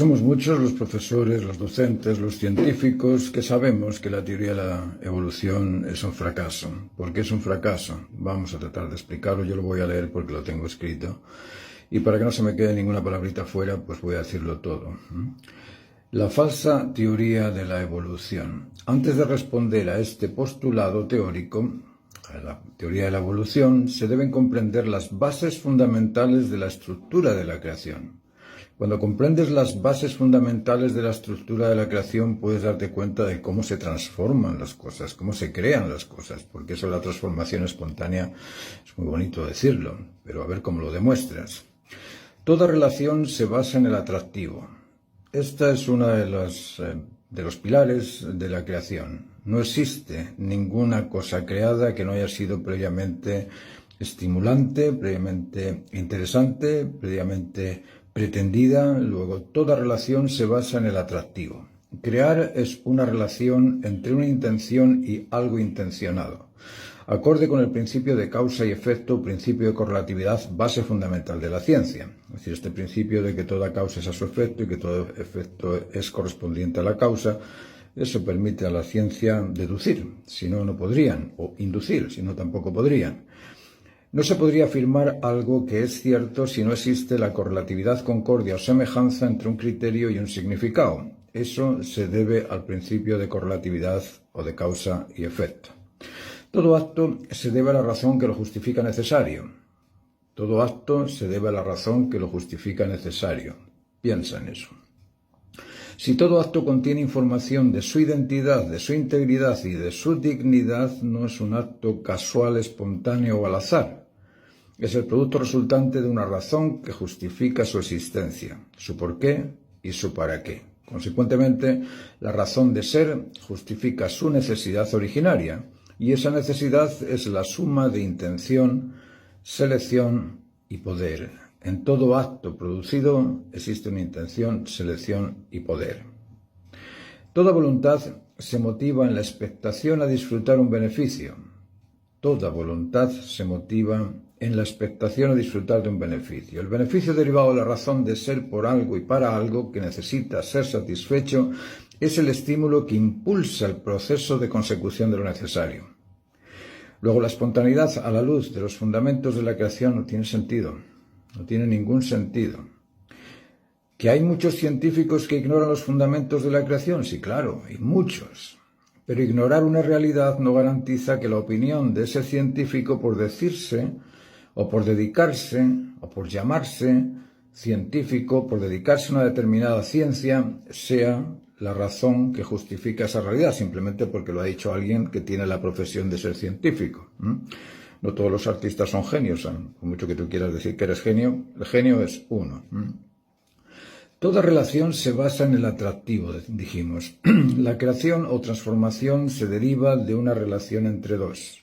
Somos muchos los profesores, los docentes, los científicos que sabemos que la teoría de la evolución es un fracaso. ¿Por qué es un fracaso? Vamos a tratar de explicarlo, yo lo voy a leer porque lo tengo escrito. Y para que no se me quede ninguna palabrita fuera, pues voy a decirlo todo. La falsa teoría de la evolución. Antes de responder a este postulado teórico, a la teoría de la evolución, se deben comprender las bases fundamentales de la estructura de la creación. Cuando comprendes las bases fundamentales de la estructura de la creación, puedes darte cuenta de cómo se transforman las cosas, cómo se crean las cosas, porque eso de la transformación espontánea es muy bonito decirlo, pero a ver cómo lo demuestras. Toda relación se basa en el atractivo. Esta es una de los pilares de la creación. No existe ninguna cosa creada que no haya sido previamente estimulante, previamente interesante, previamente pretendida. Luego, toda relación se basa en el atractivo. Crear es una relación entre una intención y algo intencionado, acorde con el principio de causa y efecto, principio de correlatividad, base fundamental de la ciencia. Es decir, este principio de que toda causa es a su efecto y que todo efecto es correspondiente a la causa, eso permite a la ciencia deducir, si no, no podrían, o inducir, si no, tampoco podrían. No se podría afirmar algo que es cierto si no existe la correlatividad, concordia o semejanza entre un criterio y un significado. Eso se debe al principio de correlatividad o de causa y efecto. Todo acto se debe a la razón que lo justifica necesario. Todo acto se debe a la razón que lo justifica necesario. Piensa en eso. Si todo acto contiene información de su identidad, de su integridad y de su dignidad, no es un acto casual, espontáneo o al azar. Es el producto resultante de una razón que justifica su existencia, su porqué y su para qué. Consecuentemente, la razón de ser justifica su necesidad originaria, y esa necesidad es la suma de intención, selección y poder. En todo acto producido existe una intención, selección y poder. Toda voluntad se motiva en la expectación a disfrutar un beneficio. Toda voluntad se motiva en la expectación a disfrutar de un beneficio. El beneficio derivado de la razón de ser por algo y para algo que necesita ser satisfecho es el estímulo que impulsa el proceso de consecución de lo necesario. Luego, la espontaneidad a la luz de los fundamentos de la creación no tiene sentido, no tiene ningún sentido. ¿Que hay muchos científicos que ignoran los fundamentos de la creación? Sí, claro, hay muchos. Pero ignorar una realidad no garantiza que la opinión de ese científico, por decirse, o por dedicarse, o por llamarse científico, por dedicarse a una determinada ciencia, sea la razón que justifica esa realidad, simplemente porque lo ha dicho alguien que tiene la profesión de ser científico. No todos los artistas son genios, por mucho que tú quieras decir que eres genio, el genio es uno. Toda relación se basa en el atractivo, dijimos. La creación o transformación se deriva de una relación entre dos.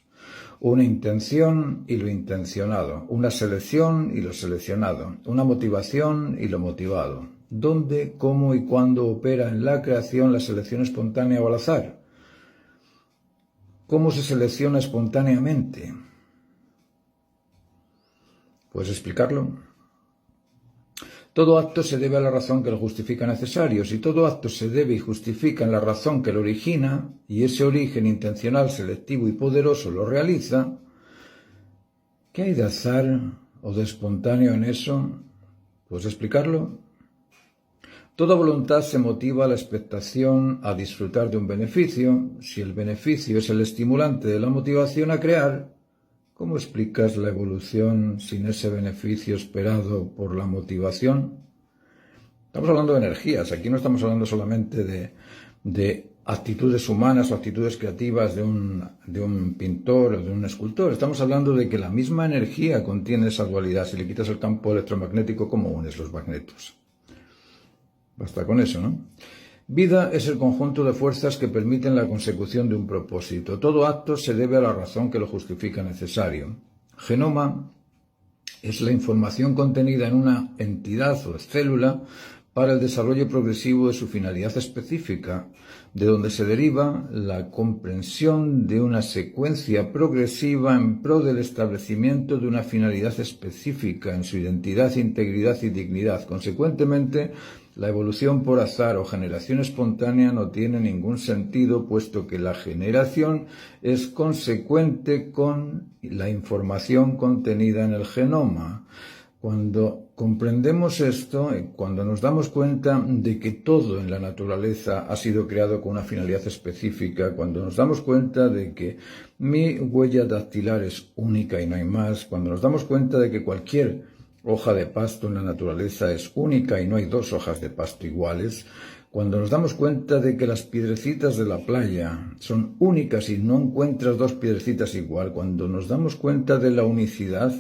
Una intención y lo intencionado, una selección y lo seleccionado, una motivación y lo motivado. ¿Dónde, cómo y cuándo opera en la creación la selección espontánea o al azar? ¿Cómo se selecciona espontáneamente? ¿Puedes explicarlo? Todo acto se debe a la razón que lo justifica necesario. Si todo acto se debe y justifica en la razón que lo origina, y ese origen intencional, selectivo y poderoso lo realiza, ¿qué hay de azar o de espontáneo en eso? ¿Puedes explicarlo? Toda voluntad se motiva a la expectación a disfrutar de un beneficio. Si el beneficio es el estimulante de la motivación a crear, ¿cómo explicas la evolución sin ese beneficio esperado por la motivación? Estamos hablando de energías, aquí no estamos hablando solamente de actitudes humanas o actitudes creativas de un pintor o de un escultor. Estamos hablando de que la misma energía contiene esa dualidad. Si le quitas el campo electromagnético, ¿cómo unes los magnetos? Basta con eso, ¿no? Vida es el conjunto de fuerzas que permiten la consecución de un propósito. Todo acto se debe a la razón que lo justifica necesario. Genoma es la información contenida en una entidad o célula para el desarrollo progresivo de su finalidad específica, de donde se deriva la comprensión de una secuencia progresiva en pro del establecimiento de una finalidad específica en su identidad, integridad y dignidad. Consecuentemente, la evolución por azar o generación espontánea no tiene ningún sentido, puesto que la generación es consecuente con la información contenida en el genoma. Cuando comprendemos esto, cuando nos damos cuenta de que todo en la naturaleza ha sido creado con una finalidad específica, cuando nos damos cuenta de que mi huella dactilar es única y no hay más, cuando nos damos cuenta de que cualquier hoja de pasto en la naturaleza es única y no hay dos hojas de pasto iguales, cuando nos damos cuenta de que las piedrecitas de la playa son únicas y no encuentras dos piedrecitas igual, cuando nos damos cuenta de la unicidad,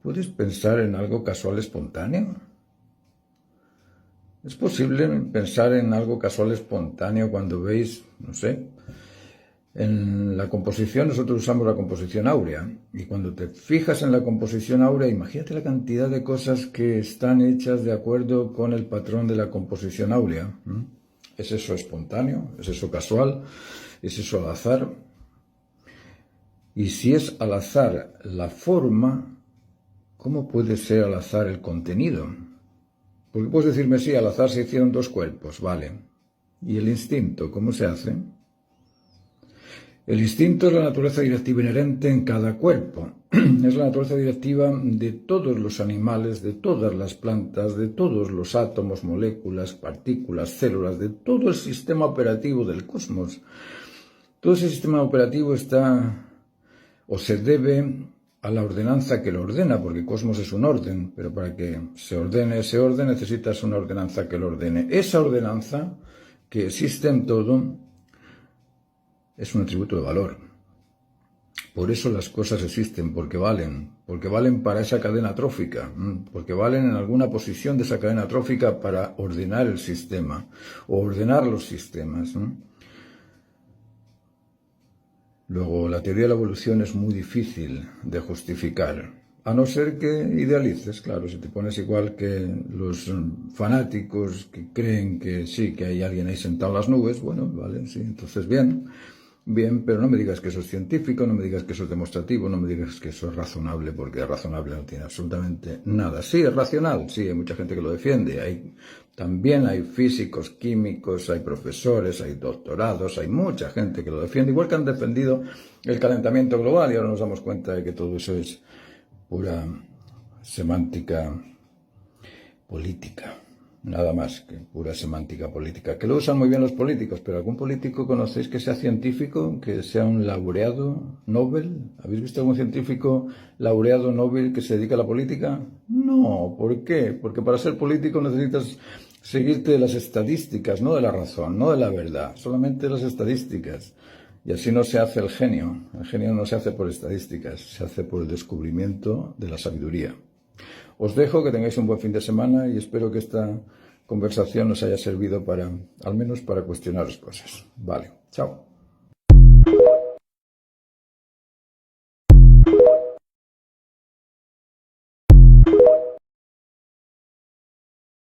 ¿puedes pensar en algo casual espontáneo? ¿Es posible pensar en algo casual espontáneo cuando veis, no sé, en la composición? Nosotros usamos la composición áurea, y cuando te fijas en la composición áurea, imagínate la cantidad de cosas que están hechas de acuerdo con el patrón de la composición áurea. ¿Es eso espontáneo? ¿Es eso casual? ¿Es eso al azar? Y si es al azar la forma, ¿cómo puede ser al azar el contenido? Porque puedes decirme, sí, al azar se hicieron dos cuerpos, vale. ¿Y el instinto, cómo se hace? El instinto es la naturaleza directiva inherente en cada cuerpo. Es la naturaleza directiva de todos los animales, de todas las plantas, de todos los átomos, moléculas, partículas, células, de todo el sistema operativo del cosmos. Todo ese sistema operativo está o se debe a la ordenanza que lo ordena, porque cosmos es un orden, pero para que se ordene ese orden necesitas una ordenanza que lo ordene. Esa ordenanza que existe en todo es un atributo de valor. Por eso las cosas existen, porque valen para esa cadena trófica, porque valen en alguna posición de esa cadena trófica para ordenar el sistema, o ordenar los sistemas, ¿no? Luego, la teoría de la evolución es muy difícil de justificar, a no ser que idealices, claro, si te pones igual que los fanáticos que creen que sí, que hay alguien ahí sentado en las nubes, bueno, vale, sí, entonces bien, pero no me digas que eso es científico, no me digas que eso es demostrativo, no me digas que eso es razonable, porque razonable no tiene absolutamente nada. Sí, es racional, sí, hay mucha gente que lo defiende, también hay físicos, químicos, hay profesores, hay doctorados, hay mucha gente que lo defiende, igual que han defendido el calentamiento global, y ahora nos damos cuenta de que todo eso es pura semántica política. Nada más que pura semántica política, que lo usan muy bien los políticos, pero ¿algún político conocéis que sea científico, que sea un laureado Nobel? ¿Habéis visto algún científico laureado Nobel que se dedica a la política? No, ¿por qué? Porque para ser político necesitas seguirte de las estadísticas, no de la razón, no de la verdad, solamente de las estadísticas. Y así no se hace el genio. El genio no se hace por estadísticas, se hace por el descubrimiento de la sabiduría. Os dejo, que tengáis un buen fin de semana y espero que esta conversación os haya servido al menos para cuestionaros cosas. Vale, chao.